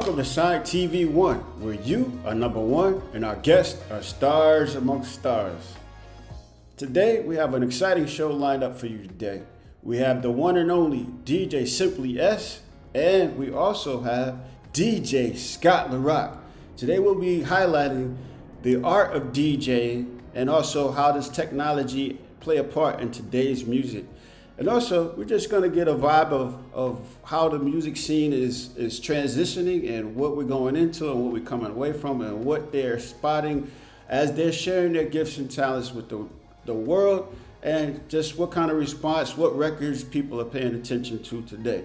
Welcome to Sonix TV1, where you are number one and our guests are stars amongst stars. Today, we have an exciting show lined up for you today. We have the one and only DJ Simply S, and we also have DJ Scott LaRoc. Today, we'll be highlighting the art of DJing and also how does technology play a part in today's music. And also, we're just going to get a vibe of how the music scene is transitioning and what we're going into and what we're coming away from and what they're spotting as they're sharing their gifts and talents with the world, and just what kind of response, what records people are paying attention to today.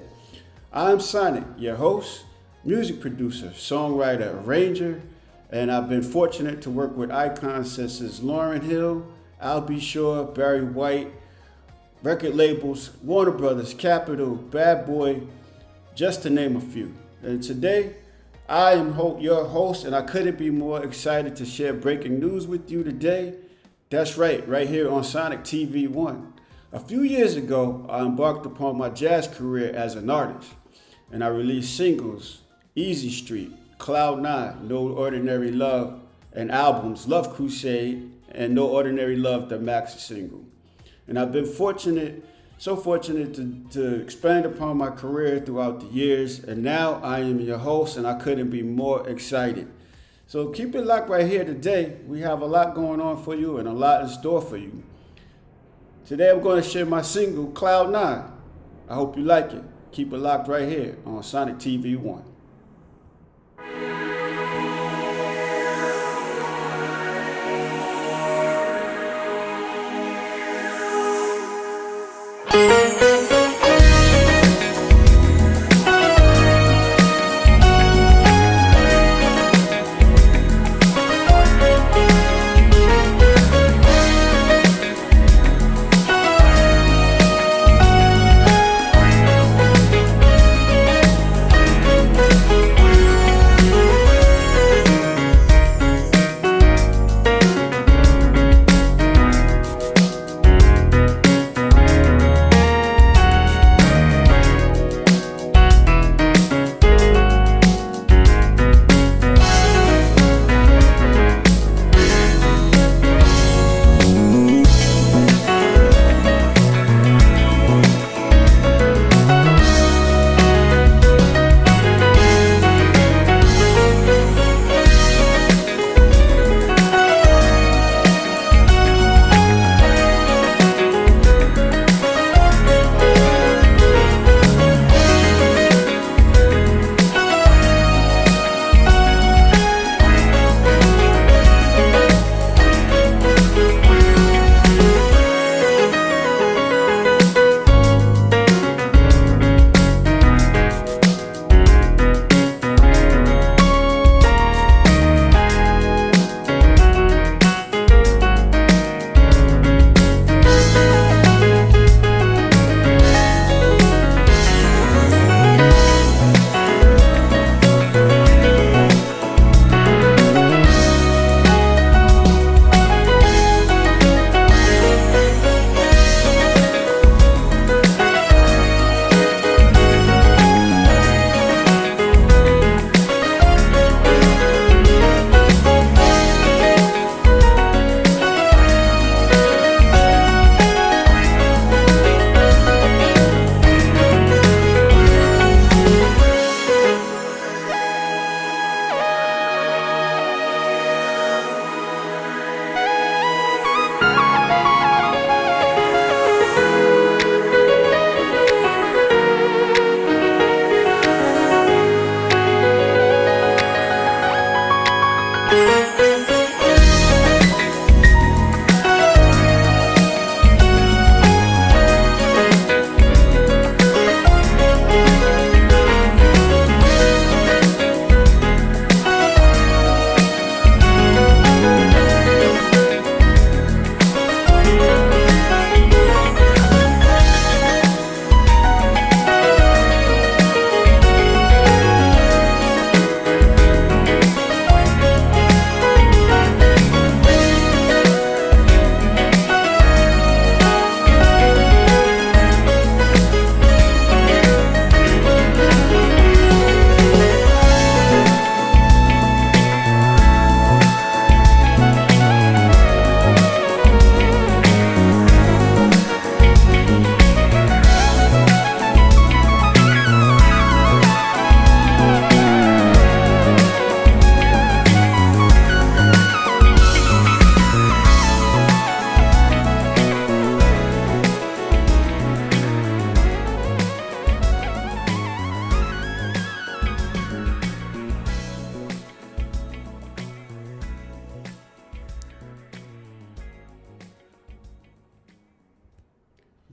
I'm Sonix, your host, music producer, songwriter, arranger, and I've been fortunate to work with icons such as Lauryn Hill, Al B. Shore, Barry White, record labels, Warner Brothers, Capitol, Bad Boy, just to name a few. And today, I am your host, and I couldn't be more excited to share breaking news with you today. That's right here on Sonix TV1. A few years ago, I embarked upon my jazz career as an artist, and I released singles, Easy Street, Cloud 9, No Ordinary Love, and albums, Love Crusade, and No Ordinary Love, the maxi single. And I've been so fortunate to expand upon my career throughout the years. And now I am your host, and I couldn't be more excited. So keep it locked right here today. We have a lot going on for you and a lot in store for you. Today I'm going to share my single, Cloud 9. I hope you like it. Keep it locked right here on Sonix TV1.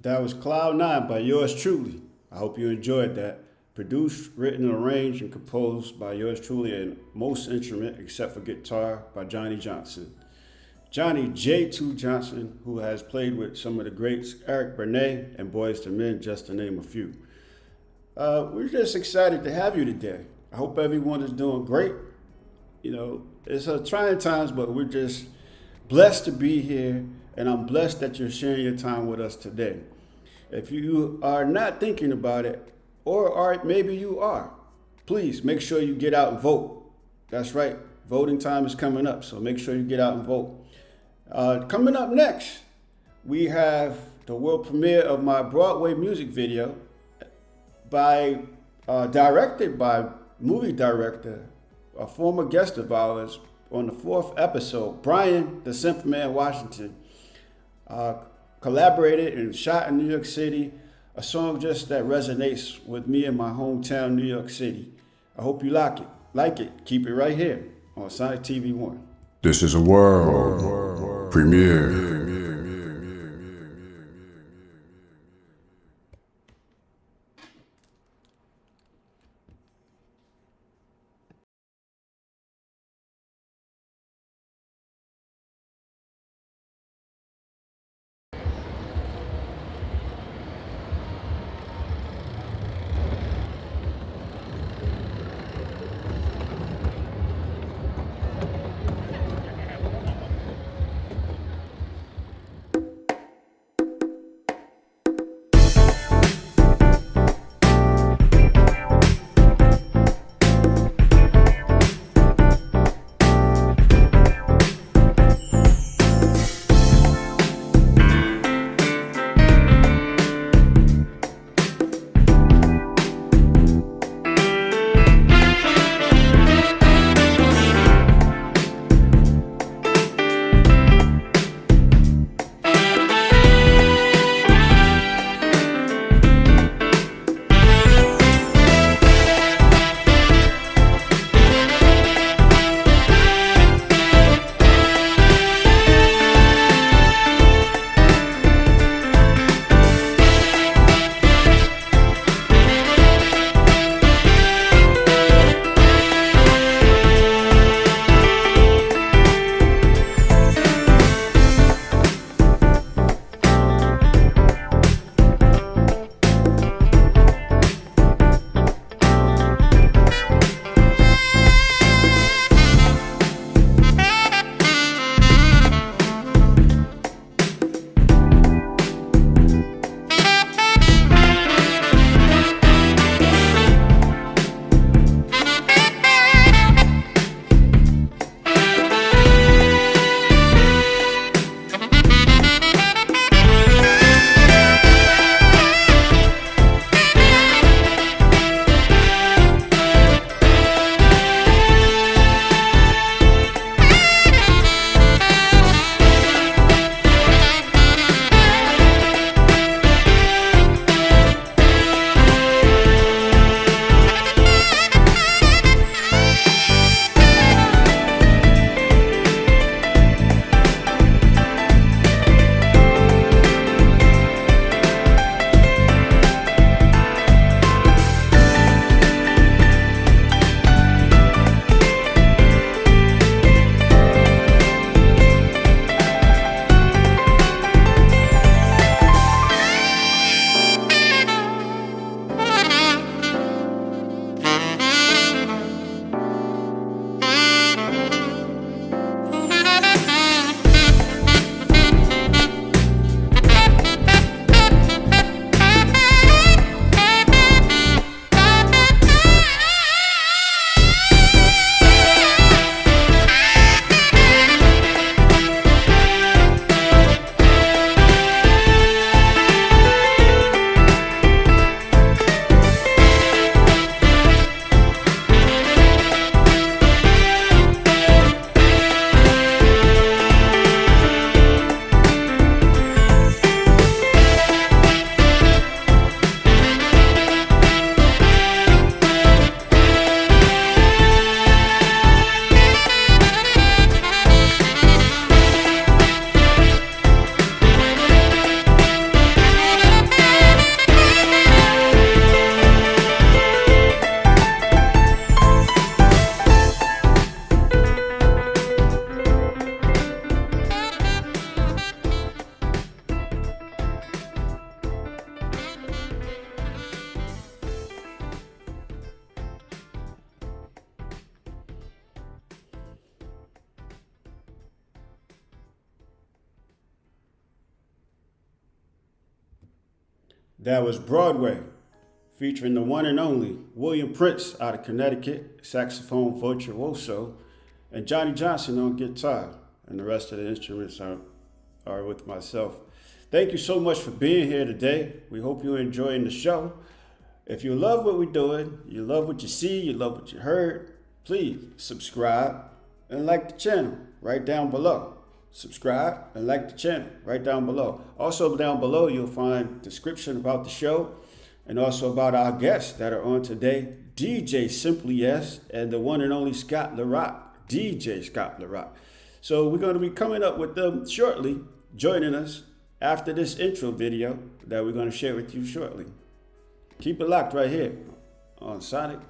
That was Cloud Nine by yours truly. I hope you enjoyed that. Produced, written, arranged, and composed by yours truly, and most instrument except for guitar by Johnny Johnson. Johnny J2 Johnson, who has played with some of the greats, Eric Bernet and Boyz II Men, just to name a few. We're just excited to have you today. I hope everyone is doing great. You know, it's a trying times, but we're just blessed to be here, and I'm blessed that you're sharing your time with us today. If you are not thinking about it, or maybe you are, please make sure you get out and vote. That's right, voting time is coming up, so make sure you get out and vote. Coming up next, we have the world premiere of my Broadway music video directed by movie director, a former guest of ours on the 4th episode, Brian the Symphoman Washington. Collaborated and shot in New York City, a song just that resonates with me in my hometown, New York City. I hope you like it. Keep it right here on Sonix TV1. This is a world premiere. That was Broadway, featuring the one and only William Prince out of Connecticut, saxophone virtuoso, and Johnny Johnson on guitar, and the rest of the instruments are with myself. Thank you so much for being here today. We hope you're enjoying the show. If you love what we're doing, you love what you see, you love what you heard, please subscribe and like the channel right down below. Subscribe and like the channel right down below. Also down below, you'll find description about the show and also about our guests that are on today, DJ Simply S and the one and only Scott LaRoc, DJ Scott LaRoc. So we're going to be coming up with them shortly, joining us after this intro video that we're going to share with you shortly. Keep it locked right here on Sonix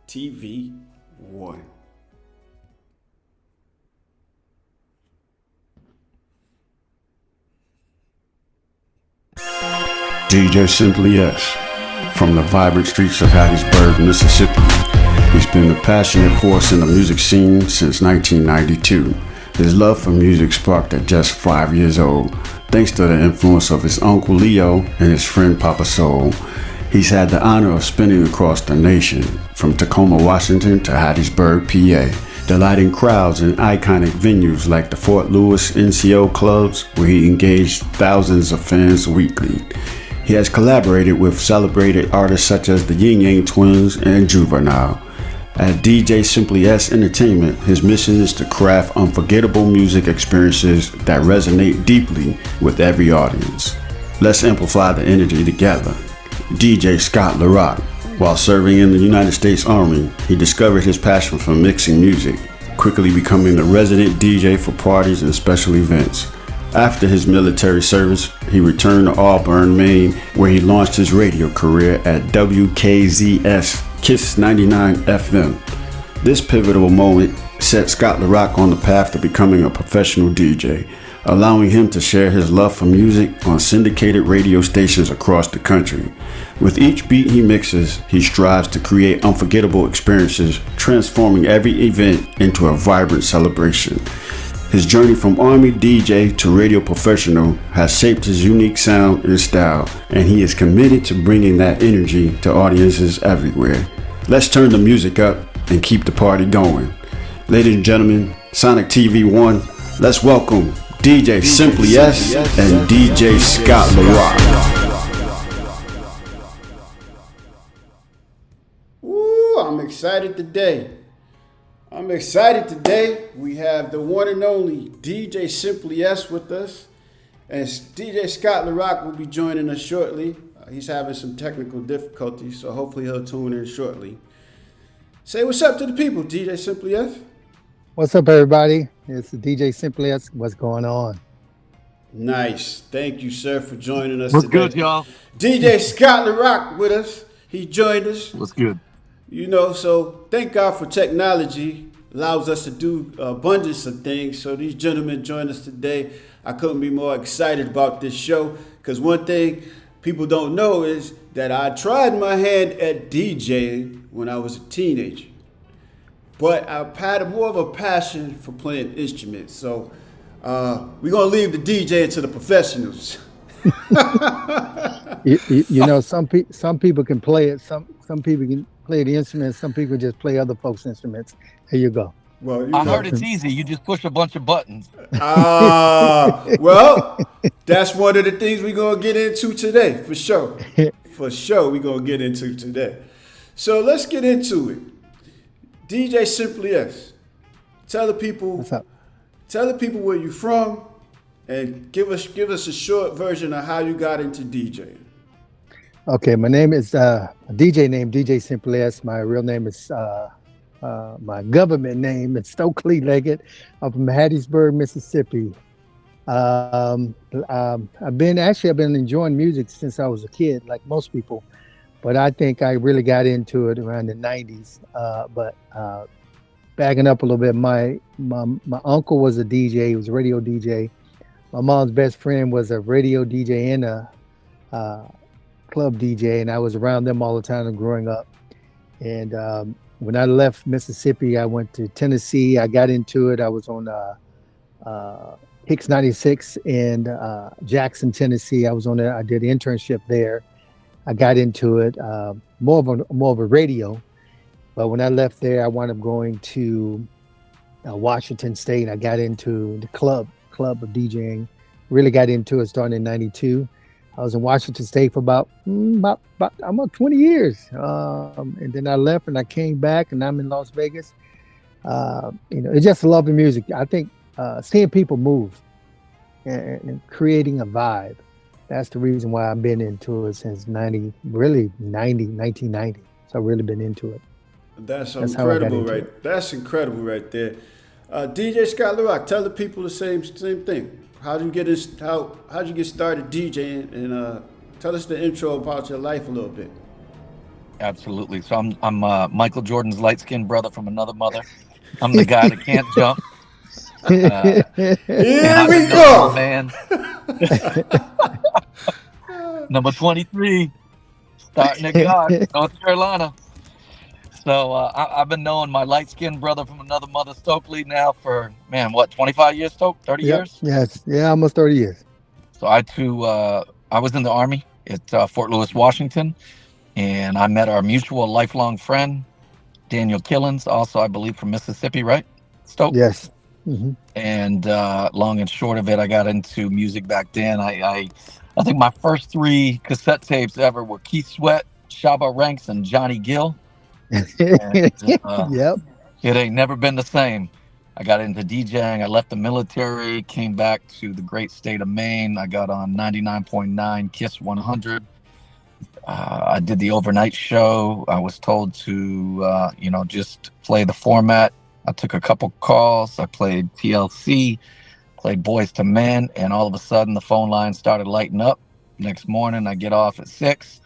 TV1. DJ Simply S, from the vibrant streets of Hattiesburg, Mississippi. He's been a passionate force in the music scene since 1992. His love for music sparked at just 5 years old, thanks to the influence of his uncle Leo and his friend Papa Soul. He's had the honor of spinning across the nation, from Tacoma, Washington to Hattiesburg, PA, delighting crowds in iconic venues like the Fort Lewis NCO Clubs, where he engaged thousands of fans weekly. He has collaborated with celebrated artists such as the Yin Yang Twins and Juvenile. At DJ Simply S Entertainment, his mission is to craft unforgettable music experiences that resonate deeply with every audience. Let's amplify the energy together. DJ Scott LaRoc. While serving in the United States Army, he discovered his passion for mixing music, quickly becoming the resident DJ for parties and special events. After his military service, he returned to Auburn, Maine, where he launched his radio career at WKZS Kiss 99 FM. This pivotal moment set Scott LaRoc on the path to becoming a professional DJ, allowing him to share his love for music on syndicated radio stations across the country. With each beat he mixes, he strives to create unforgettable experiences, transforming every event into a vibrant celebration. His journey from Army DJ to radio professional has shaped his unique sound and style, and he is committed to bringing that energy to audiences everywhere. Let's turn the music up and keep the party going. Ladies and gentlemen, Sonix TV1, let's welcome DJ Simply S and DJ Scott LaRoc. Woo, I'm excited today. We have the one and only DJ Simply S with us, and DJ Scott LaRoc will be joining us shortly. He's having some technical difficulties, so hopefully he'll tune in shortly. Say what's up to the people, DJ Simply S. What's up, everybody? It's DJ Simply S. What's going on? Nice. Thank you, sir, for joining us What's today. good, y'all? DJ Scott LaRoc with us. He joined us. What's good? You know, so thank God for technology. Allows us to do abundance of things. So these gentlemen joined us today. I couldn't be more excited about this show, because one thing people don't know is that I tried my hand at DJing when I was a teenager, but I've had more of a passion for playing instruments. So we're gonna leave the DJ to the professionals. you know, some people can play it. Some people can play the instruments. Some people just play other folks' instruments. Here you go. Well, I heard it's easy. You just push a bunch of buttons. Well, that's one of the things we're going to get into today, for sure. For sure, we're going to get into today. So let's get into it. DJ Simply S, tell the people where you're from, and give us a short version of how you got into DJing. Okay, my name is a DJ named DJ Simply S. My real name is my government name is Stokely Leggett. I'm from Hattiesburg, Mississippi. I've been enjoying music since I was a kid, like most people, but I think I really got into it around the 90s. But backing up a little bit, my uncle was a DJ. He was a radio DJ. My mom's best friend was a radio DJ and a club DJ, and I was around them all the time growing up. And when I left Mississippi, I went to Tennessee. I got into it. I was on Hicks 96 in Jackson, Tennessee. I was on there. I did an internship there. I got into it more of a radio. But when I left there, I wound up going to Washington State. I got into the club of DJing. Really got into it starting in '92. I was in Washington State for about almost 20 years, and then I left and I came back, and I'm in Las Vegas. It's just loving music. I think seeing people move and creating a vibe. That's the reason why I've been into it since 1990. So I've really been into it. That's incredible, right? That's incredible, right there. DJ Scott LaRoc, tell the people the same thing. How'd you get started DJing, and tell us the intro about your life a little bit. Absolutely. So I'm Michael Jordan's light-skinned brother from another mother. I'm the guy that can't jump. Here we go, man. Number 23, starting at God, North Carolina. So I've been knowing my light-skinned brother from another mother, Stokely, now for, 25 years, Stoke? 30 years? Yes. Yeah, almost 30 years. So I, too, I was in the Army at Fort Lewis, Washington, and I met our mutual lifelong friend, Daniel Killens, also, I believe, from Mississippi, right, Stoke? Yes. Mm-hmm. And long and short of it, I got into music back then. I think my first 3 cassette tapes ever were Keith Sweat, Shabba Ranks, and Johnny Gill. And, Yep. It ain't never been the same. I got into DJing. I left the military, came back to the great state of Maine. I got on 99.9 KISS 100. I did the overnight show. I was told to, just play the format. I took a couple calls. I played TLC, played Boys to Men, and all of a sudden the phone line started lighting up. Next morning, I get off at 6.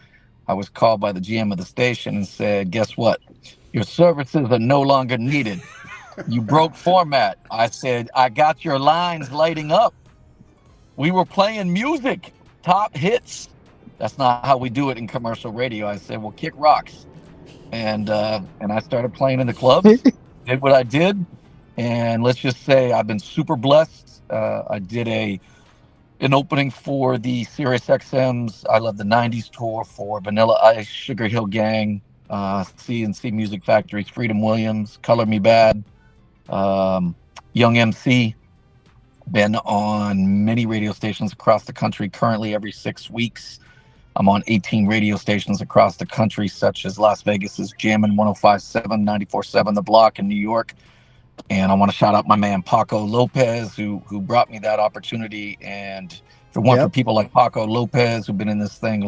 I was called by the GM of the station and said, guess what? Your services are no longer needed. You broke format. I said, I got your lines lighting up. We were playing music, top hits. That's not how we do it in commercial radio. I said, well, kick rocks. And I started playing in the clubs, did what I did. And let's just say I've been super blessed. I did an opening for the Sirius XM's I Love the 90s tour for Vanilla Ice, Sugar Hill Gang, C&C Music Factory's Freedom Williams, Color Me Bad, Young MC. Been on many radio stations across the country, currently every 6 weeks. I'm on 18 radio stations across the country, such as Las Vegas's Jammin' 105.7, 94.7 The Block in New York. And I want to shout out my man Paco Lopez, who brought me that opportunity. And if it weren't for people like Paco Lopez, who've been in this thing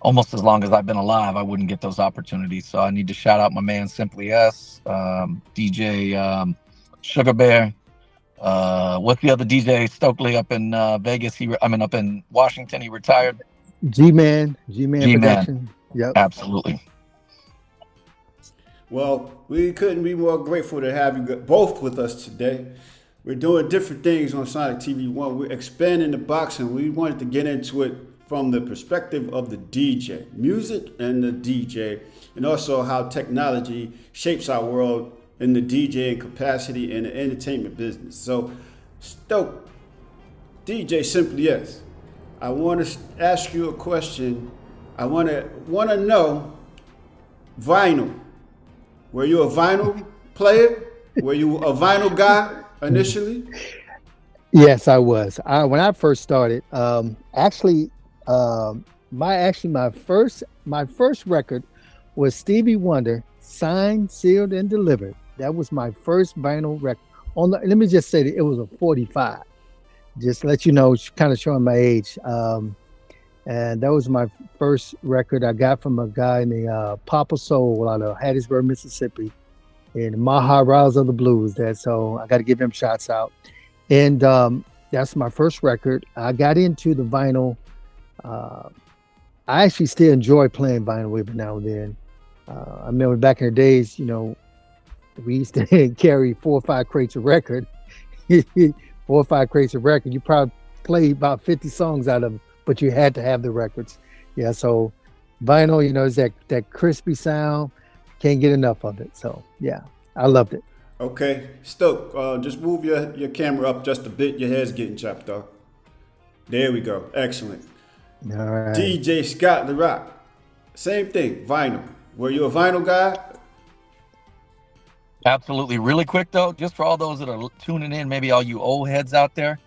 almost as long as I've been alive, I wouldn't get those opportunities. So I need to shout out my man Simply S, DJ Sugar Bear. What's the other DJ Stokely up in Vegas? Up in Washington. He retired. G-Man Production. Yep. Absolutely. Well, we couldn't be more grateful to have you both with us today. We're doing different things on Sonix TV1. We're expanding the box, and we wanted to get into it from the perspective of the DJ, music and the DJ, and also how technology shapes our world in the DJing capacity and the entertainment business. So, Stoke, DJ Simply S, I want to ask you a question. I want to know, vinyl. Were you a vinyl player? Were you a vinyl guy initially? Yes, I was. When I first started, my first record was Stevie Wonder, Signed, Sealed, and Delivered. That was my first vinyl record. Let me just say that it was a 45. Just to let you know, kind of showing my age. And that was my first record I got from a guy named Papa Soul out of Hattiesburg, Mississippi, and Maha Rouse of the Blues. So I got to give him shots out. And that's my first record. I got into the vinyl. I actually still enjoy playing vinyl every now and then. I remember back in the days, we used to carry 4 or 5 crates of record. 4 or 5 crates of record. You probably played about 50 songs out of them, but you had to have the records. Yeah, so vinyl, is that crispy sound. Can't get enough of it. So yeah, I loved it. Okay, Stoke, just move your camera up just a bit. Your hair's getting chopped off. There we go. Excellent. All right. DJ Scott LaRoc. Same thing, vinyl. Were you a vinyl guy? Absolutely. Really quick though, just for all those that are tuning in, maybe all you old heads out there,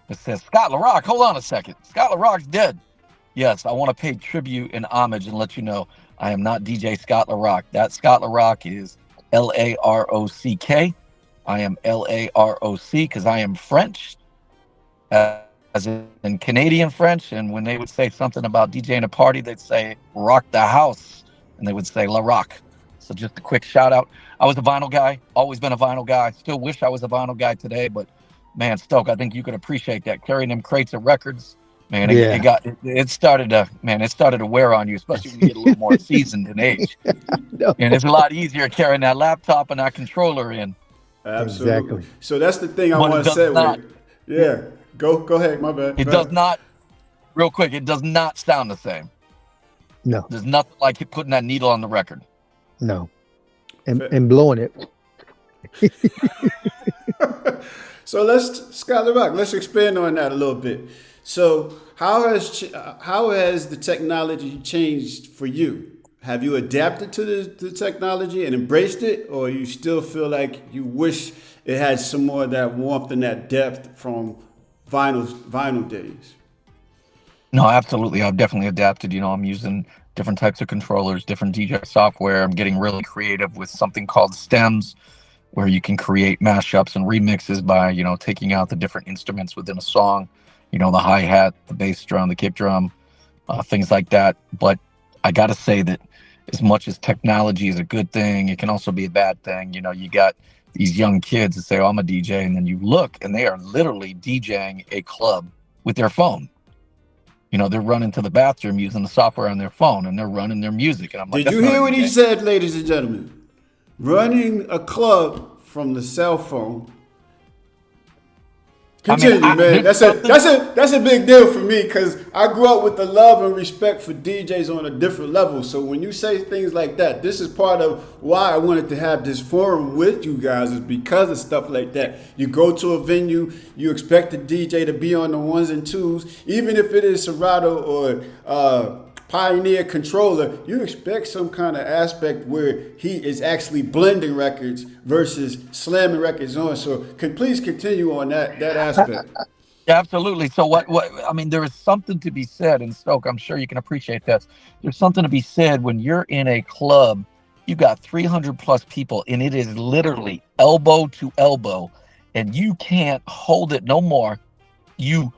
it says Scott LaRoc. Hold on a second. Scott LaRoc's dead. Yes, I want to pay tribute and homage and let you know I am not DJ Scott LaRoc. That Scott LaRoc is LaRock. I am LaRoc because I am French, as in Canadian French. And when they would say something about DJing a party, they'd say rock the house, and they would say LaRoc. So just a quick shout out. I was a vinyl guy, always been a vinyl guy. Still wish I was a vinyl guy today, but man, Stoke, I think you could appreciate that. Carrying them crates of records, man, it started to wear on you, especially when you get a little more seasoned in age. No. And it's a lot easier carrying that laptop and that controller in. Absolutely. Exactly. So that's the thing I But want it to say. does not. Yeah, go ahead. My bad. It Go does ahead. not, real quick, it does not sound the same. No, There's nothing like it putting that needle on the record. no. And blowing it. So Scott LaRoc, let's expand on that a little bit. So how has the technology changed for you? Have you adapted to the technology and embraced it, or you still feel like you wish it had some more of that warmth and that depth from vinyl days? No, absolutely. I've definitely adapted. I'm using different types of controllers, different DJ software. I'm getting really creative with something called stems, where you can create mashups and remixes by, taking out the different instruments within a song, the hi-hat, the bass drum, the kick drum, things like that. But I got to say that as much as technology is a good thing, it can also be a bad thing. You got these young kids that say, oh, I'm a DJ. And then you look and they are literally DJing a club with their phone. They're running to the bathroom using the software on their phone and they're running their music. And I'm like, did you hear what he said, ladies and gentlemen? Running a club from the cell phone. Continue, man. That's a big deal for me because I grew up with the love and respect for DJs on a different level. So when you say things like that, this is part of why I wanted to have this forum with you guys, is because of stuff like that. You go to a venue, you expect the DJ to be on the ones and twos, even if it is Serato or Pioneer controller, you expect some kind of aspect where he is actually blending records versus slamming records on. So please continue on that aspect. Yeah, absolutely. So there is something to be said, and Stoke, I'm sure you can appreciate this. There's something to be said when you're in a club, you got 300 plus people and it is literally elbow to elbow and you can't hold it no more. You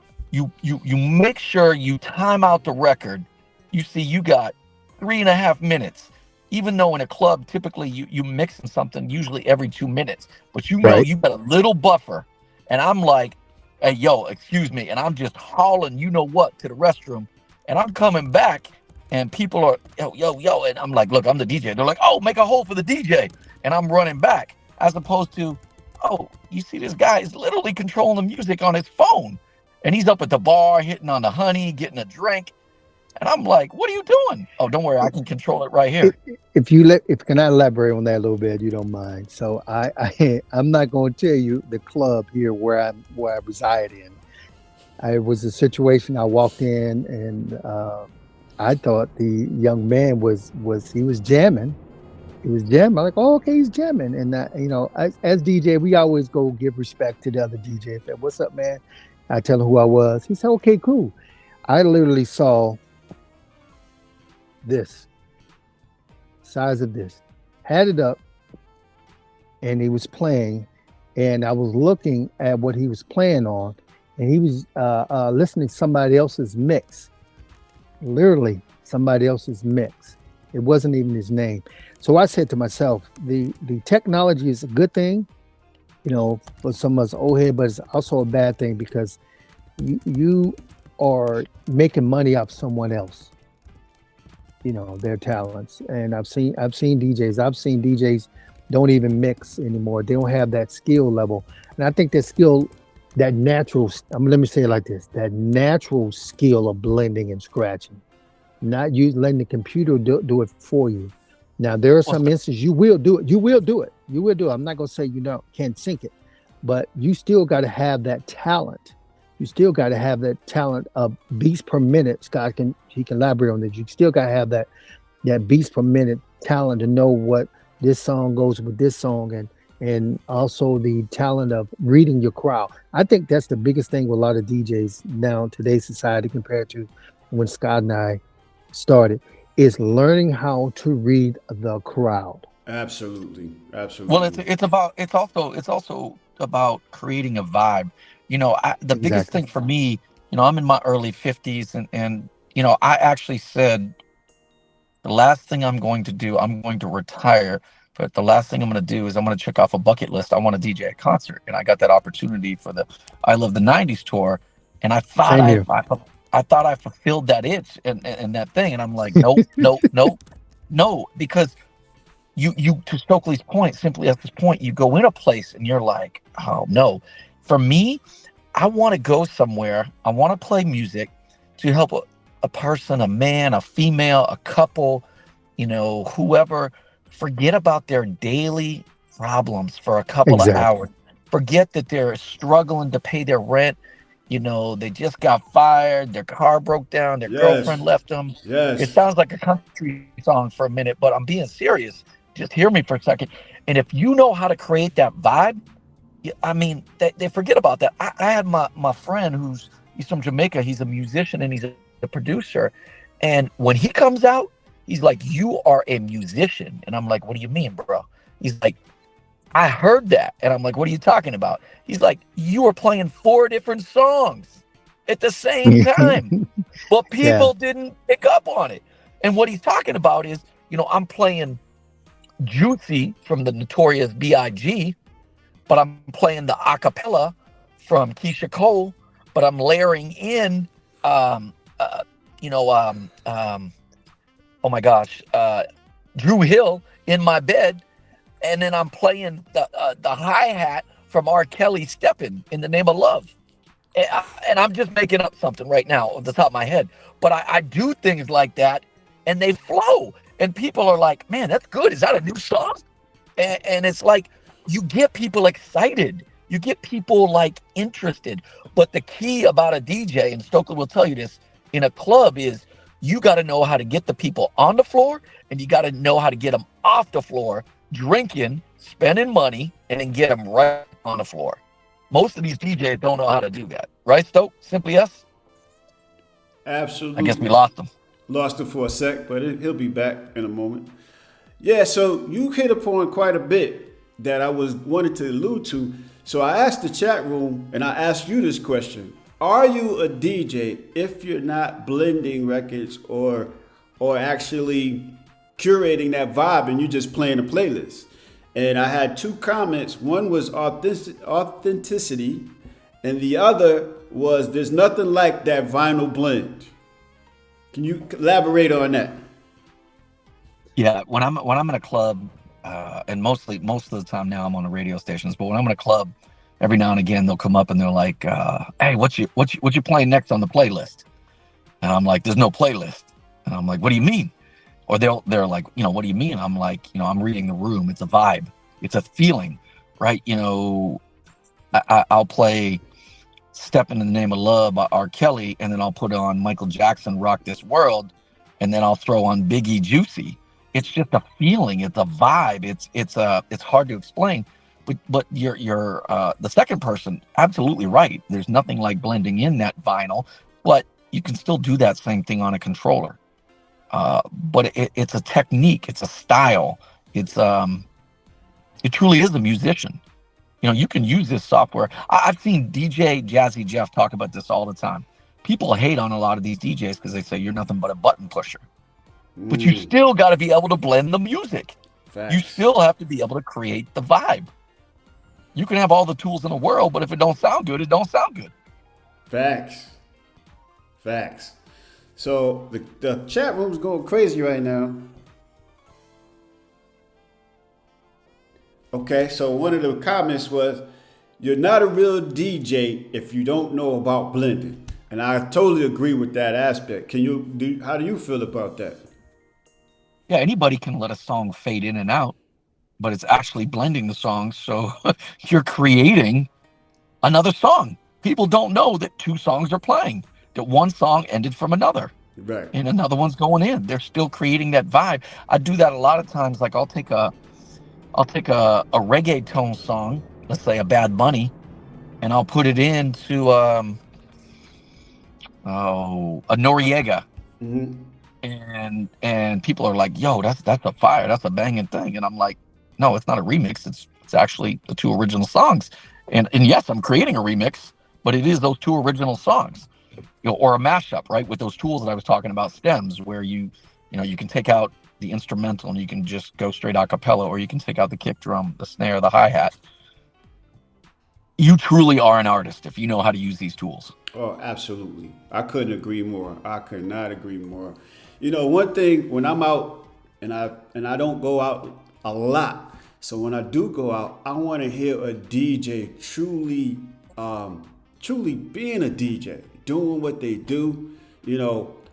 make sure you time out the record. You see, you got 3.5 minutes, even though in a club, typically you mixing something usually every 2 minutes, but Right. you got a little buffer. And I'm like, hey, yo, excuse me. And I'm just hauling, to the restroom. And I'm coming back and people are, yo. And I'm like, look, I'm the DJ. They're like, oh, make a hole for the DJ. And I'm running back as opposed to, oh, you see, this guy is literally controlling the music on his phone. And he's up at the bar, hitting on the honey, getting a drink. And I'm like, what are you doing? Oh, don't worry, I can control it right here. If can I elaborate on that a little bit, you don't mind. So I'm not going to tell you the club here where I reside in. It was a situation I walked in and I thought the young man was jamming. He was jamming. I'm like, oh, okay, he's jamming. And as DJ, we always go give respect to the other DJ. I said, what's up, man? I tell him who I was. He said, okay, cool. I literally saw this size of this, had it up, and he was playing, and I was looking at what he was playing on, and he was listening to somebody else's mix, literally somebody else's mix. It wasn't even his name. So I said to myself, the technology is a good thing, for some of us old head, but it's also a bad thing because you are making money off someone else, their talents. And I've seen DJs don't even mix anymore. They don't have that skill level. And I think that skill, that natural, let me say it like this, that natural skill of blending and scratching, not letting the computer do it for you. Now, there are some instances you will do it. I'm not going to say can't sync it, but you still got to have that talent. you still got to have that talent of beats per minute. Scott can elaborate on this. You still got to have that beats per minute talent to know what this song goes with this song, and also the talent of reading your crowd. I think that's the biggest thing with a lot of DJs now in today's society compared to when Scott and I started, is learning how to read the crowd. Absolutely. Well, it's also about creating a vibe. The biggest thing for me, I'm in my early 50s, and I actually said, the last thing I'm going to do, I'm going to retire, but the last thing I'm going to do is I'm going to check off a bucket list. I want to DJ a concert, and I got that opportunity for the I Love the '90s tour, and I thought I thought I fulfilled that itch and that thing, and I'm like, nope, no, because you to Stokely's point, simply at this point, you go in a place and you're like, oh no. For me, I want to go somewhere. I want to play music to help a person, a man, a female, a couple, whoever, forget about their daily problems for a couple of hours. Forget that they're struggling to pay their rent. They just got fired. Their car broke down. Their girlfriend left them. Yes. It sounds like a country song for a minute, but I'm being serious. Just hear me for a second. And if you know how to create that vibe, I mean, they forget about that. I had my friend he's from Jamaica. He's a musician and he's a producer. And when he comes out, he's like, you are a musician. And I'm like, what do you mean, bro? He's like, I heard that. And I'm like, what are you talking about? He's like, you were playing 4 different songs at the same time, but people didn't pick up on it. And what he's talking about is, I'm playing Juicy from the Notorious B.I.G., but I'm playing the acapella from Keisha Cole, but I'm layering in, oh my gosh, Drew Hill in my bed, and then I'm playing the hi-hat from R. Kelly Steppin' in the Name of Love. And I'm just making up something right now off the top of my head. But I do things like that, and they flow. And people are like, man, that's good. Is that a new song? And it's like, you get people excited. You get people interested. But the key about a DJ, and Stokely will tell you this, in a club is you got to know how to get the people on the floor, and you got to know how to get them off the floor, drinking, spending money, and then get them right on the floor. Most of these DJs don't know how to do that. Right, Stoke? Simply yes? Absolutely. I guess we lost him. Lost him for a sec, but he'll be back in a moment. Yeah, so you hit upon quite a bit that I wanted to allude to. So I asked the chat room, and I asked you this question. Are you a DJ if you're not blending records or actually curating that vibe and you're just playing a playlist? And I had 2 comments. One was authenticity, and the other was there's nothing like that vinyl blend. Can you elaborate on that? Yeah, when I'm in a club, and most of the time now I'm on the radio stations, but when I'm in a club, every now and again they'll come up and they're like, "Hey, what you playing next on the playlist?" And I'm like, "There's no playlist." And I'm like, "What do you mean?" Or they're like, "What do you mean?" I'm like, "I'm reading the room. It's a vibe. It's a feeling, right?" I'll play "Steppin' in the Name of Love" by R. Kelly, and then I'll put on Michael Jackson, "Rock This World," and then I'll throw on Biggie, "Juicy." It's just a feeling. It's a vibe. It's hard to explain. But you're the second person, absolutely right. There's nothing like blending in that vinyl, but you can still do that same thing on a controller. But it's a technique. It's a style. It truly is a musician. You can use this software. I've seen DJ Jazzy Jeff talk about this all the time. People hate on a lot of these DJs because they say you're nothing but a button pusher. But you still got to be able to blend the music. Facts. You still have to be able to create the vibe. You can have all the tools in the world, but if it don't sound good, it don't sound good. Facts. So the chat room's going crazy right now. Okay, so one of the comments was, you're not a real DJ if you don't know about blending. And I totally agree with that aspect. How do you feel about that? Yeah, anybody can let a song fade in and out, but it's actually blending the song. So you're creating another song. people don't know that two songs are playing, that one song ended from another. Right. And another one's going in. They're still creating that vibe. I do that a lot of times. Like I'll take a reggaeton song, let's say a Bad Bunny, and I'll put it into a Noriega. Mm-hmm. And people are like, yo, that's a fire, that's a banging thing. And I'm like, no, it's not a remix. It's actually the two original songs. And yes, I'm creating a remix, but it is those two original songs. Or a mashup, right? With those tools that I was talking about, stems, where you can take out the instrumental and you can just go straight a cappella, or you can take out the kick drum, the snare, the hi-hat. You truly are an artist if you know how to use these tools. Oh, absolutely. I couldn't agree more. I could not agree more. One thing, when I'm out, and I don't go out a lot, so when I do go out, I want to hear a DJ truly being a DJ, doing what they do,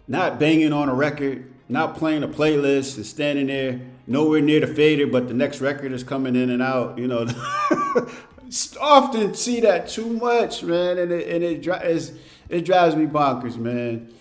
not banging on a record, not playing a playlist and standing there nowhere near the fader, but the next record is coming in and out. Often see that too much, man, and it drives me bonkers, man.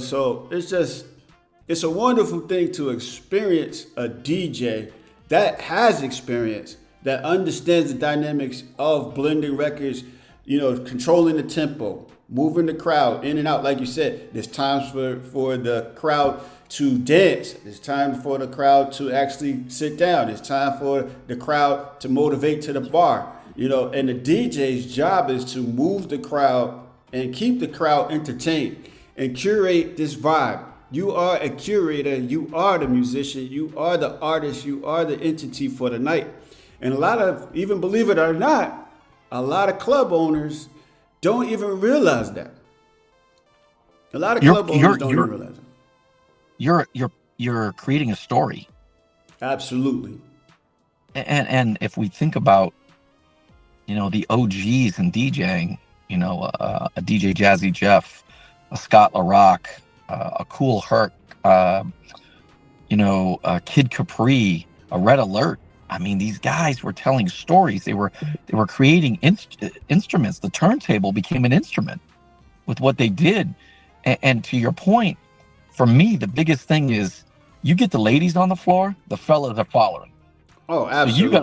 So it's a wonderful thing to experience a DJ that has experience, that understands the dynamics of blending records, controlling the tempo, moving the crowd in and out. Like you said, there's times for the crowd to dance. There's time for the crowd to actually sit down. There's time for the crowd to motivate to the bar. And the DJ's job is to move the crowd and keep the crowd entertained and curate this vibe. You are a curator, you are the musician, you are the artist, you are the entity for the night. And a lot of, even believe it or not, a lot of club owners don't even realize that. A lot of club owners don't even realize it. You're creating a story. Absolutely. And if we think about, the OGs in DJing, a DJ Jazzy Jeff, a Scott LaRoc, a Cool Herc, a Kid Capri, a Red Alert. I mean, these guys were telling stories. They were creating instruments. The turntable became an instrument with what they did. And to your point, for me, the biggest thing is you get the ladies on the floor, the fellas are following. Oh, absolutely. So you got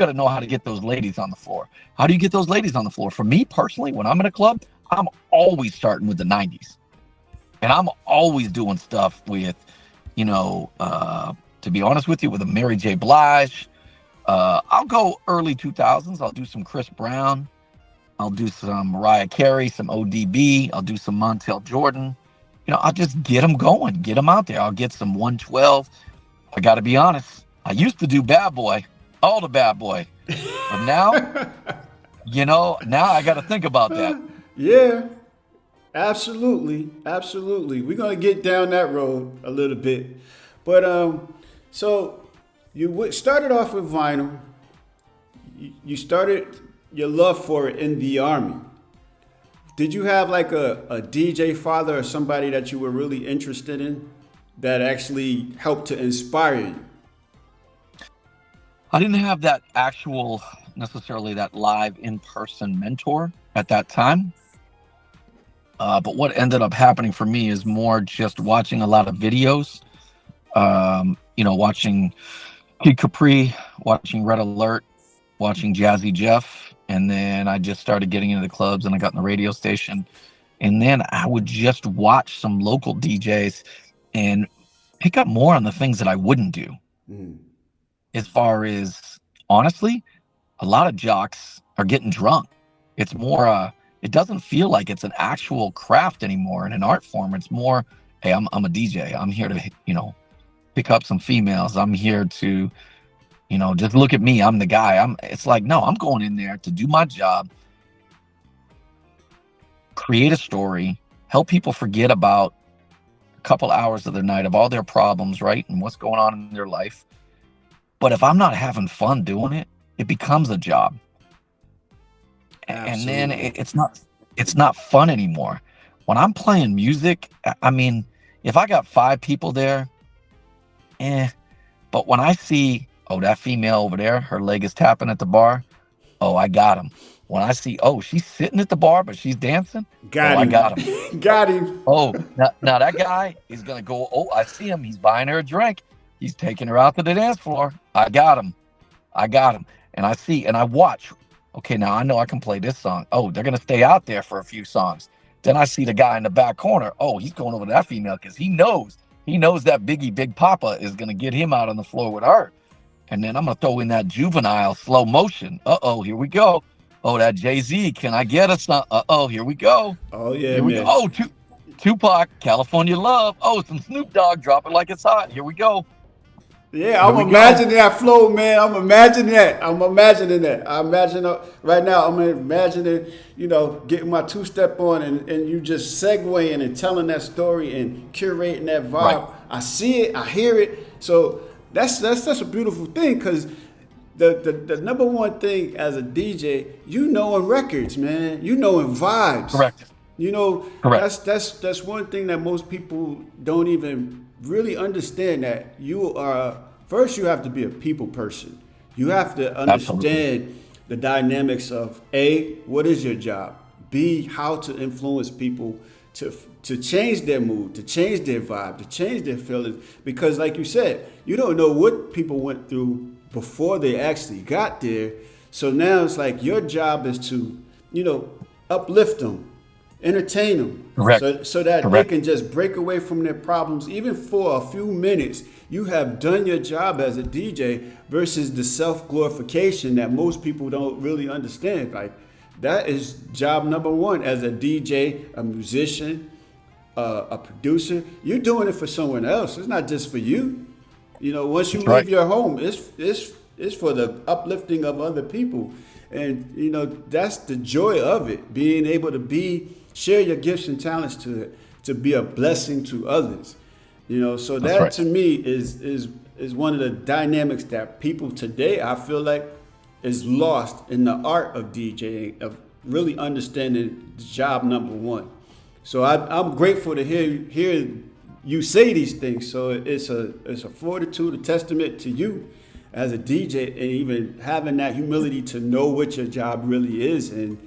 to know how to get those ladies on the floor. How do you get those ladies on the floor? For me personally, when I'm in a club, I'm always starting with the 90s. And I'm always doing stuff with, to be honest with you, with a Mary J. Blige. I'll go early 2000s. I'll do some Chris Brown. I'll do some Mariah Carey, some ODB. I'll do some Montel Jordan. I'll just get them going, get them out there. I'll get some 112. I got to be honest. I used to do Bad Boy, all the Bad Boy. But now, now I got to think about that. Yeah, absolutely. Absolutely. We're going to get down that road a little bit. But so you started off with vinyl. You started your love for it in the Army. Did you have like a DJ father or somebody that you were really interested in that actually helped to inspire you? I didn't have that actual, necessarily that live in-person mentor at that time. But what ended up happening for me is more just watching a lot of videos, watching Kid Capri, watching Red Alert, watching Jazzy Jeff. And then I just started getting into the clubs and I got in the radio station. And then I would just watch some local DJs and pick up more on the things that I wouldn't do. As far as, honestly, a lot of jocks are getting drunk. It's more, it doesn't feel like it's an actual craft anymore in an art form. It's more, hey, I'm a DJ. I'm here to, pick up some females. I'm here to, just look at me. I'm the guy. It's like, no, I'm going in there to do my job, create a story, help people forget about a couple hours of their night of all their problems, right? And what's going on in their life. But if I'm not having fun doing it, it becomes a job. Absolutely. And then it's not fun anymore. When I'm playing music, I mean, if I got 5 people there, but when I see, oh, that female over there, her leg is tapping at the bar, oh, I got him. when I see, oh, she's sitting at the bar, but she's dancing. Got I him. got him. Got him. Oh, now that guy is going to go, oh, I see him. He's buying her a drink. He's taking her out to the dance floor. I got him. And I see, and I watch. Okay, now I know I can play this song. Oh, they're going to stay out there for a few songs. Then I see the guy in the back corner. Oh, he's going over to that female because he knows that Biggie Big Papa is going to get him out on the floor with her. And then I'm going to throw in that Juvenile slow motion. Uh-oh, here we go. Oh, that Jay-Z, can I get a song? Uh-oh, here we go. Oh, yeah, here we man. go. Oh, Tupac, California Love. Oh, some Snoop Dogg, Drop It Like It's Hot. Here we go. Yeah, I'm imagining that flow, man. I'm imagining that. I imagine right now, I'm imagining, getting my two-step on and you just segueing and telling that story and curating that vibe. Right. I see it, I hear it. So that's a beautiful thing, because the number one thing as a DJ, in records, man. In vibes. Correct. Correct. That's one thing that most people don't even really understand, that you have to be a people person. You have to understand the dynamics of A, what is your job? B, how to influence people to change their mood, to change their vibe, to change their feelings. Because like you said, you don't know what people went through before they actually got there. So now it's like your job is to, uplift them, entertain them. Correct. So that Correct. They can just break away from their problems, even for a few minutes. You have done your job as a DJ, versus the self-glorification that most people don't really understand. Like, that is job number one as a DJ, a musician, a producer. You're doing it for someone else. It's not just for you. Once you leave your home, it's for the uplifting of other people. And, that's the joy of it, being able to share your gifts and talents to be a blessing to others. So that right. To me is one of the dynamics that people today, I feel like, is lost in the art of DJing, of really understanding job number one. So I'm grateful to hear you say these things. So it's a fortitude, a testament to you as a DJ, and even having that humility to know what your job really is, and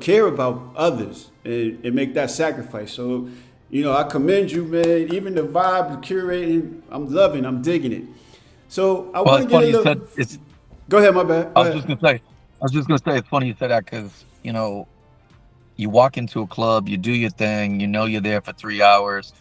care about others and make that sacrifice. So I commend you, man. Even the vibe, the curating, I'm digging it. So I want to get a little. Go ahead, my bad. I was just gonna say it's funny you said that, because you walk into a club, you do your thing, you're there for 3 hours,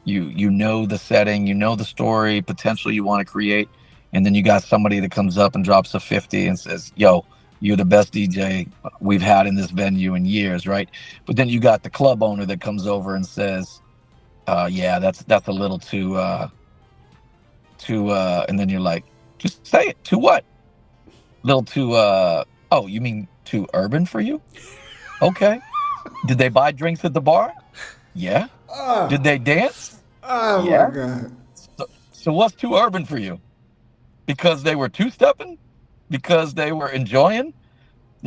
you know the setting, the story potentially you want to create, and then you got somebody that comes up and drops a 50 and says, "Yo, you're the best DJ we've had in this venue in years," right? But then you got the club owner that comes over and says, "Yeah, that's a little too," and then you're like, "Just say it. To what? Little too? Oh, you mean too urban for you? Okay. Did they buy drinks at the bar? Yeah. Did they dance? Oh yeah. My God. So what's too urban for you? Because they were two-stepping? Because they were enjoying?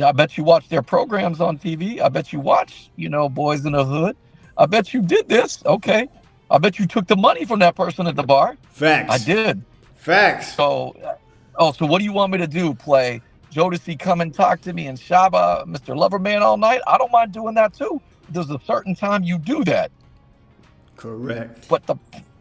I bet you watch their programs on TV. I bet you watch, Boys in the Hood. I bet you did this. Okay. I bet you took the money from that person at the bar. Facts. I did. Facts. So what do you want me to do? Play Jodeci Come and Talk to Me and Shabba, Mr. Loverman all night? I don't mind doing that too. There's a certain time you do that. Correct. But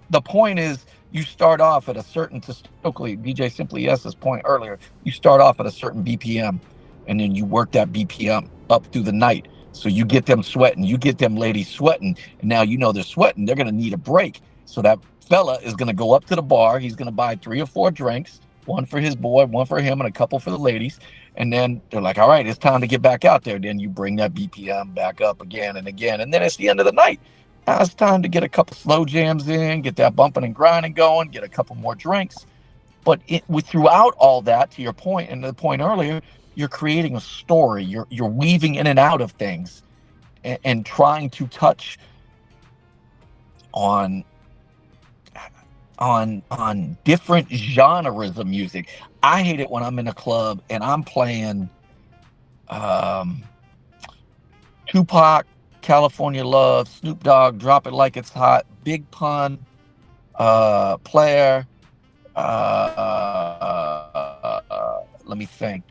the point is, you start off at a certain, to Stokely, DJ Simply S's point earlier, you start off at a certain BPM, and then you work that BPM up through the night. So you get them sweating, you get them ladies sweating, and now they're sweating, they're gonna need a break. So that fella is gonna go up to the bar, he's gonna buy 3 or 4 drinks, one for his boy, one for him, and a couple for the ladies. And then they're like, all right, it's time to get back out there. Then you bring that BPM back up again and again. And then it's the end of the night. Now it's time to get a couple slow jams in, get that bumping and grinding going, get a couple more drinks. But throughout all that, to your point and the point earlier, you're creating a story. You're weaving in and out of things and trying to touch on different genres of music. I hate it when I'm in a club and I'm playing Tupac, California Love, Snoop Dogg, Drop It Like It's Hot, Big Pun, Player, let me think,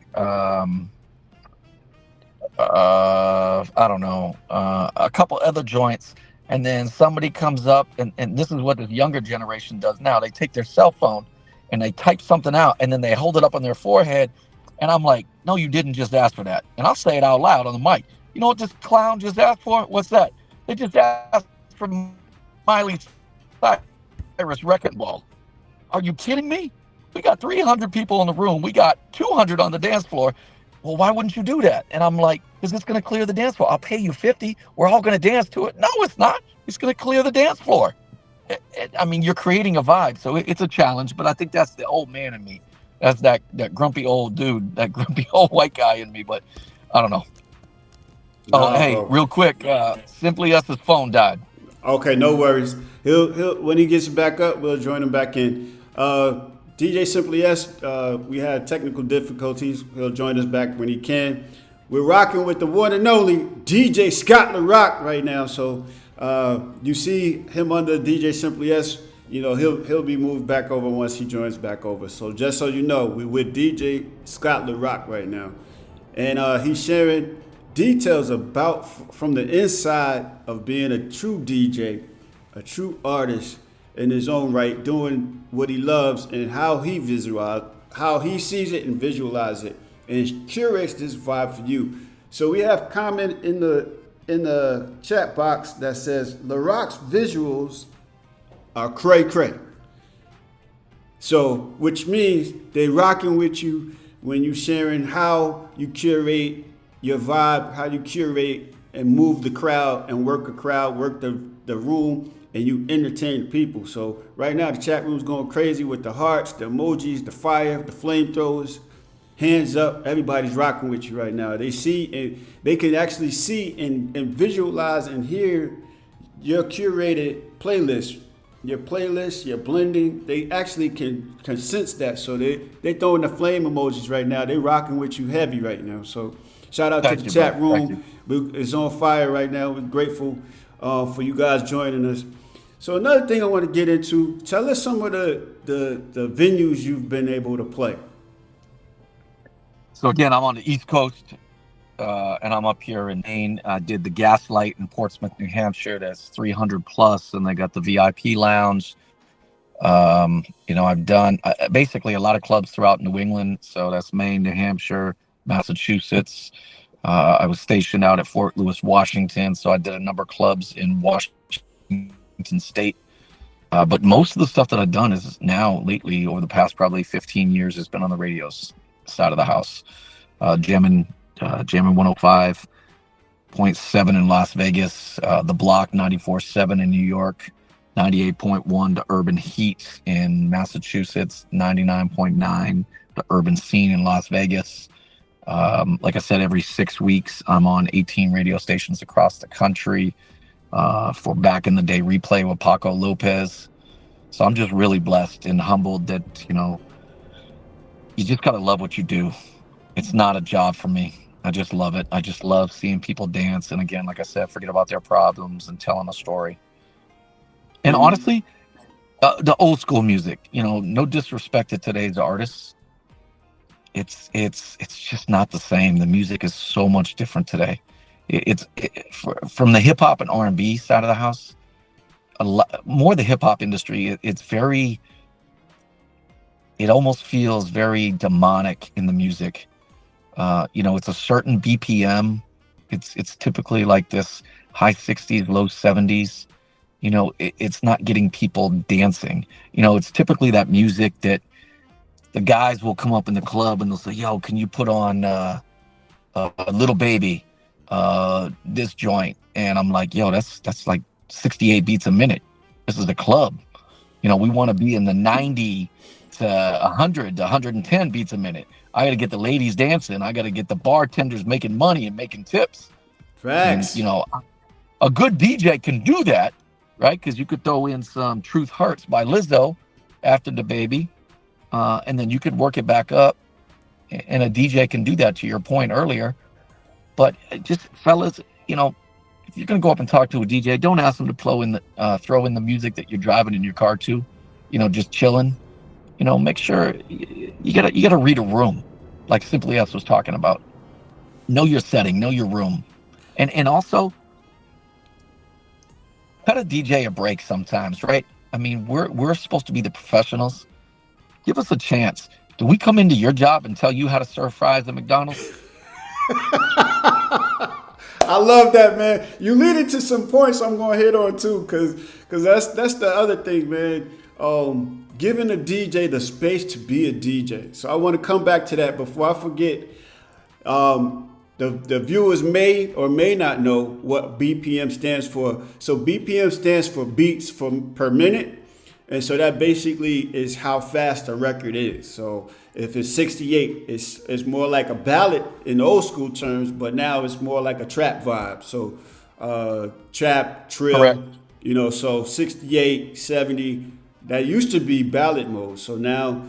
I don't know, a couple other joints. And then somebody comes up, and this is what the younger generation does now. They take their cell phone and they type something out, and then they hold it up on their forehead. And I'm like, no, you didn't just ask for that. And I'll say it out loud on the mic. You know what this clown just asked for? What's that? They just asked for Miley Cyrus Wrecking Ball. Are you kidding me? We got 300 people in the room. We got 200 on the dance floor. Well, why wouldn't you do that? And I'm like, because it's going to clear the dance floor. I'll pay you 50. We're all going to dance to it. No, it's not. It's going to clear the dance floor. I mean, you're creating a vibe. So it's a challenge, but I think that's the old man in me. That's that grumpy old dude, that grumpy old white guy in me. But I don't know. Oh, hey, real quick, Simply Us's phone died. Okay, no worries. He'll when he gets back up, we'll join him back in. DJ Simply S, we had technical difficulties. He'll join us back when he can. We're rocking with the one and only DJ Scott LaRoc right now. So you see him under DJ Simply S. You know, he'll be moved back over once he joins back over. So just so you know, we're with DJ Scott LaRoc right now. And he's sharing details about from the inside of being a true DJ, a true artist in his own right, doing what he loves and how he sees it and visualizes it, and curates this vibe for you. So we have comment in the chat box that says LaRoc's visuals are cray cray. So which means they rocking with you when you sharing how you curate your vibe, how you curate and move the crowd and work a crowd, work the room, and you entertain people. So right now the chat room's going crazy with the hearts, the emojis, the fire, the flamethrowers, hands up. Everybody's rocking with you right now. They see and they can actually see and visualize and hear your curated playlist. Your playlist, your blending, they actually can sense that. So they throwing the flame emojis right now. They rocking with you heavy right now. So shout out to the chat room. It's on fire right now. We're grateful for you guys joining us. So another thing I want to get into, tell us some of the venues you've been able to play. So again, I'm on the East Coast, and I'm up here in Maine. I did the Gaslight in Portsmouth, New Hampshire. That's 300 plus, and they got the VIP lounge. I've done basically a lot of clubs throughout New England. So that's Maine, New Hampshire, Massachusetts. I was stationed out at Fort Lewis, Washington. So I did a number of clubs in Washington State. But most of the stuff that I've done is now lately over the past probably 15 years has been on the radio side of the house. Jamming 105.7 in Las Vegas, the Block 94.7 in New York, 98.1 the Urban Heat in Massachusetts, 99.9 the Urban Scene in Las Vegas. Like I said, every 6 weeks I'm on 18 radio stations across the country for back in the day replay with Paco Lopez. So I'm just really blessed and humbled that, you just gotta love what you do. It's not a job for me. I just love it. I just love seeing people dance. And again, like I said, forget about their problems and telling a story. And honestly, the old school music, no disrespect to today's artists. It's just not the same. The music is so much different today. From the hip hop and R&B side of the house, a lot more the hip hop industry. It almost feels very demonic in the music. It's a certain BPM. It's typically like this high 60s, low 70s. It's not getting people dancing. It's typically that music that the guys will come up in the club and they'll say, yo, can you put on a Little Baby, this joint? And I'm like, yo, that's like 68 beats a minute. This is a club. We want to be in the 90 to 100 to 110 beats a minute. I got to get the ladies dancing. I got to get the bartenders making money and making tips. Facts. And, a good DJ can do that, right? Because you could throw in some Truth Hurts by Lizzo after the baby, and then you could work it back up. And a DJ can do that, to your point earlier. But just fellas, if you're gonna go up and talk to a DJ, don't ask them to throw in the music that you're driving in your car to, just chilling. Make sure you gotta read a room, like Simply S was talking about. Know your setting, know your room, and also cut a DJ a break sometimes, right? I mean, we're supposed to be the professionals. Give us a chance. Do we come into your job and tell you how to serve fries at McDonald's? I love that, man. You lead into some points I'm gonna hit on too, cause that's the other thing, man. Giving a DJ the space to be a DJ. So I want to come back to that before I forget. The viewers may or may not know what BPM stands for. So BPM stands for beats per minute. And so that basically is how fast a record is. So if it's 68, it's more like a ballad in old school terms, but now it's more like a trap vibe. So trap, trill, Correct. So 68, 70, that used to be ballad mode. So now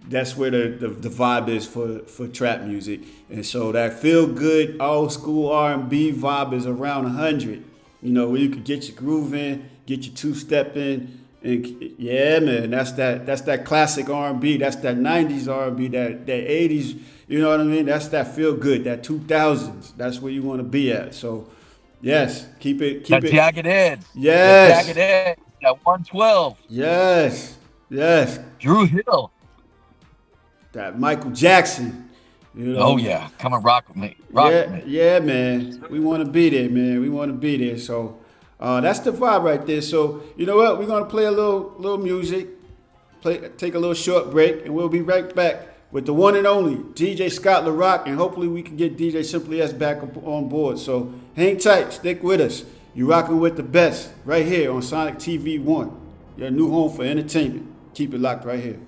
that's where the vibe is for trap music. And so that feel good old school R&B vibe is around 100. Where you could get your groove in, get your two-step in. And yeah, man, that's that classic R&B. That's that 90s R&B, that 80s, you know what I mean? That's that feel good, that 2000s. That's where you want to be at. So, yes, keep it. Jagged Edge. Yes. Jagged Edge. That 112. Yes. Drew Hill. That Michael Jackson. Oh yeah, come and rock with me. Rock with me. Yeah, man. We want to be there, man. We want to be there. So. That's the vibe right there. So you know what? We're gonna play a little music, take a little short break, and we'll be right back with the one and only DJ Scott LaRoc, and hopefully we can get DJ Simply S back on board. So hang tight, stick with us. You're rocking with the best right here on Sonix TV1, your new home for entertainment. Keep it locked right here.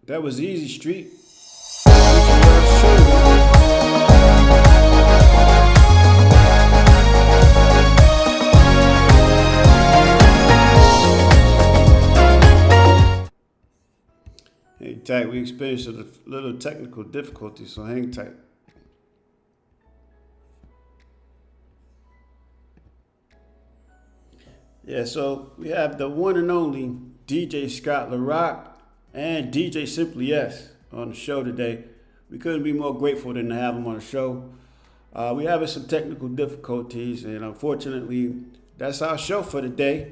That was Easy Street. Hang tight, we experienced a little technical difficulty, so hang tight. Yeah, so we have the one and only DJ Scott LaRoc and DJ Simply S on the show today. We couldn't be more grateful than to have them on the show. We having some technical difficulties, and unfortunately, that's our show for today.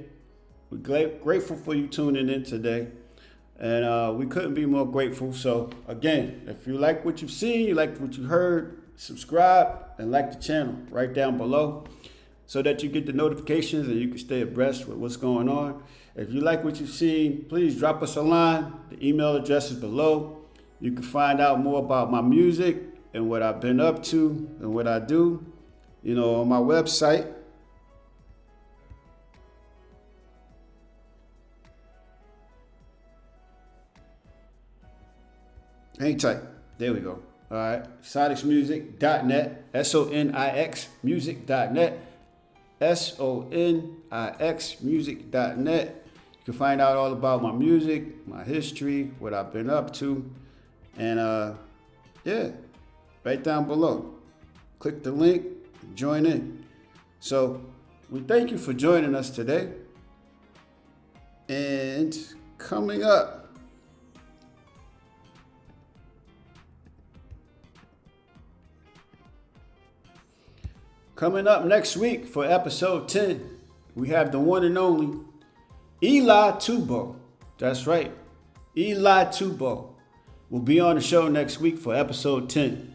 We're grateful for you tuning in today, and we couldn't be more grateful. So again, if you like what you've seen, you like what you heard, subscribe and like the channel right down below so that you get the notifications and you can stay abreast with what's going on. If you like what you've seen, please drop us a line. The email address is below. You can find out more about my music and what I've been up to and what I do, on my website. Hang tight. There we go. All right. Sonixmusic.net. SONIX music.net. SONIX music.net. You can find out all about my music, my history, what I've been up to. And yeah, right down below. Click the link, join in. So we thank you for joining us today. And coming up, next week for episode 10, we have the one and only Eli Tubo. That's right, Eli Tubo will be on the show next week for episode 10.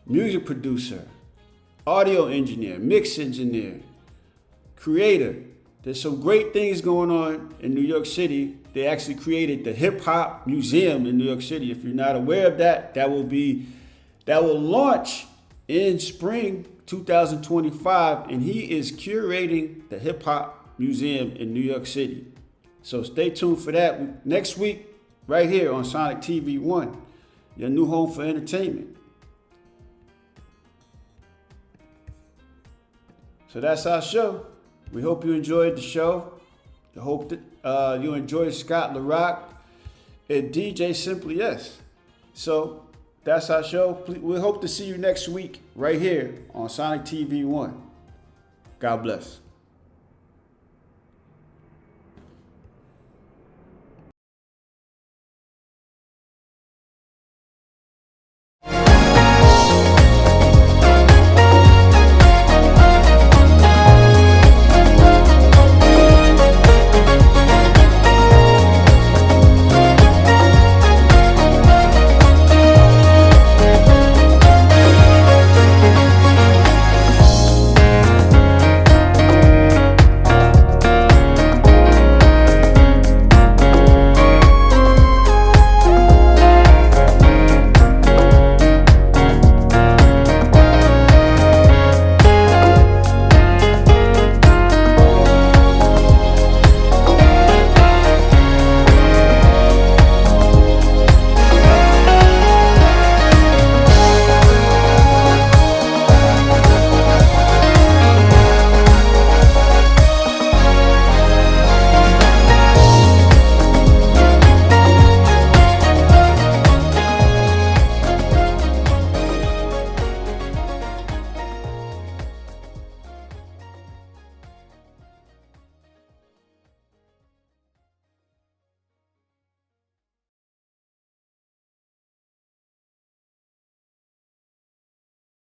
Music producer, audio engineer, mix engineer, creator. There's some great things going on in New York City. They actually created the Hip Hop Museum in New York City. If you're not aware of that, that will launch in spring 2025, and he is curating the Hip Hop Museum in New York City. So stay tuned for that next week, right here on Sonix TV1, your new home for entertainment. So that's our show. We hope you enjoyed the show. I hope that you enjoyed Scott LaRoc and DJ Simply S. So that's our show. We hope to see you next week right here on Sonix TV1. God bless.